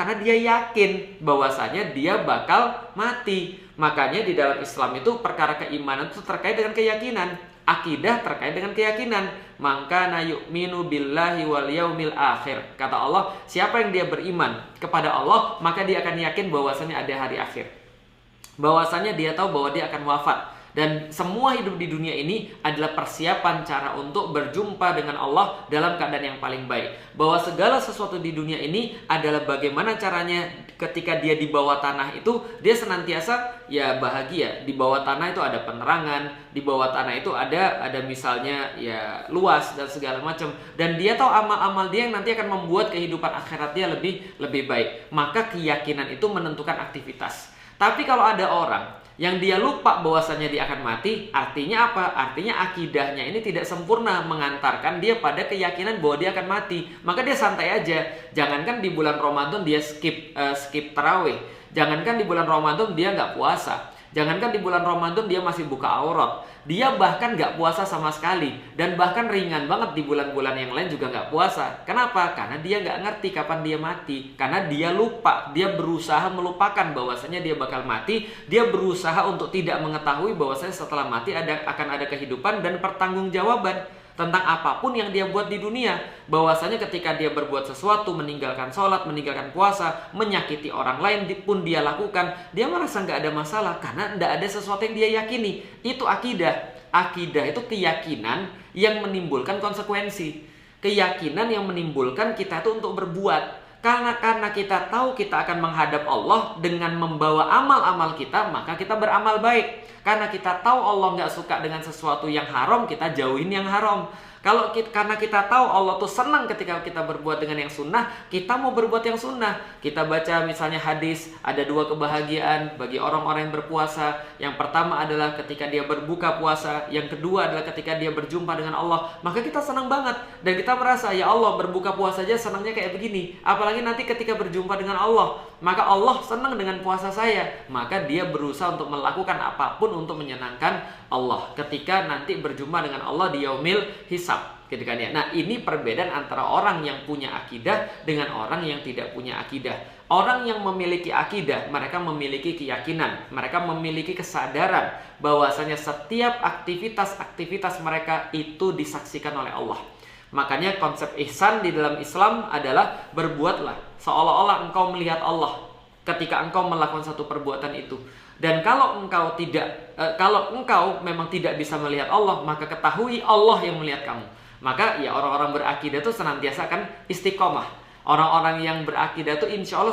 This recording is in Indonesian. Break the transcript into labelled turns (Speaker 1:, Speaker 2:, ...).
Speaker 1: karena dia yakin bahwasanya dia bakal mati. Makanya di dalam Islam itu perkara keimanan itu terkait dengan keyakinan. Akidah terkait dengan keyakinan. Maka na yu'minu billahi wal yaumil akhir. Kata Allah, siapa yang dia beriman kepada Allah, maka dia akan yakin bahwasanya ada hari akhir. Bahwasanya dia tahu bahwa dia akan wafat. Dan semua hidup di dunia ini adalah persiapan cara untuk berjumpa dengan Allah dalam keadaan yang paling baik. Bahwa segala sesuatu di dunia ini adalah bagaimana caranya ketika dia di bawah tanah itu, dia senantiasa ya bahagia. Di bawah tanah itu ada penerangan, di bawah tanah itu ada misalnya ya luas dan segala macam. Dan dia tahu amal-amal dia yang nanti akan membuat kehidupan akhirat dia lebih baik. Maka keyakinan itu menentukan aktivitas. Tapi kalau ada orang yang dia lupa bahwasanya dia akan mati, artinya apa? Artinya akidahnya ini tidak sempurna mengantarkan dia pada keyakinan bahwa dia akan mati. Maka dia santai aja. Jangankan di bulan Ramadan dia skip tarawih. Jangankan di bulan Ramadan dia nggak puasa. Jangankan di bulan Ramadan dia masih buka aurat. Dia bahkan nggak puasa sama sekali. Dan bahkan ringan banget di bulan-bulan yang lain juga nggak puasa. Kenapa? Karena dia nggak ngerti kapan dia mati. Karena dia lupa. Dia berusaha melupakan bahwasanya dia bakal mati. Dia berusaha untuk tidak mengetahui bahwasanya setelah mati akan ada kehidupan dan pertanggungjawaban tentang apapun yang dia buat di dunia. Bahwasanya ketika dia berbuat sesuatu, meninggalkan sholat, meninggalkan puasa, menyakiti orang lain pun dia lakukan, dia merasa nggak ada masalah karena nggak ada sesuatu yang dia yakini. Itu akidah. Akidah itu keyakinan yang menimbulkan konsekuensi. Keyakinan yang menimbulkan kita itu untuk berbuat. Karena kita tahu kita akan menghadap Allah dengan membawa amal-amal kita, maka kita beramal baik. Karena kita tahu Allah nggak suka dengan sesuatu yang haram, kita jauhin yang haram. Karena kita tahu Allah tuh senang ketika kita berbuat dengan yang sunnah, kita mau berbuat yang sunnah. Kita baca misalnya hadis, ada 2 kebahagiaan bagi orang-orang yang berpuasa. Yang pertama adalah ketika dia berbuka puasa. Yang kedua adalah ketika dia berjumpa dengan Allah. Maka kita senang banget. Dan kita merasa, ya Allah, berbuka puasa aja senangnya kayak begini. Apalagi nanti ketika berjumpa dengan Allah. Maka Allah senang dengan puasa saya. Maka dia berusaha untuk melakukan apapun untuk menyenangkan Allah ketika nanti berjumpa dengan Allah di yaumil hisab, gitu kan ya. Nah, ini perbedaan antara orang yang punya akidah dengan orang yang tidak punya akidah. Orang yang memiliki akidah, mereka memiliki keyakinan, mereka memiliki kesadaran bahwasanya setiap aktivitas mereka itu disaksikan oleh Allah. Makanya konsep ihsan di dalam Islam adalah berbuatlah seolah-olah engkau melihat Allah ketika engkau melakukan satu perbuatan itu. Dan kalau engkau memang tidak bisa melihat Allah, maka ketahui Allah yang melihat kamu. Maka ya orang-orang berakidah itu senantiasa akan istiqomah. Orang-orang yang berakidah itu insya Allah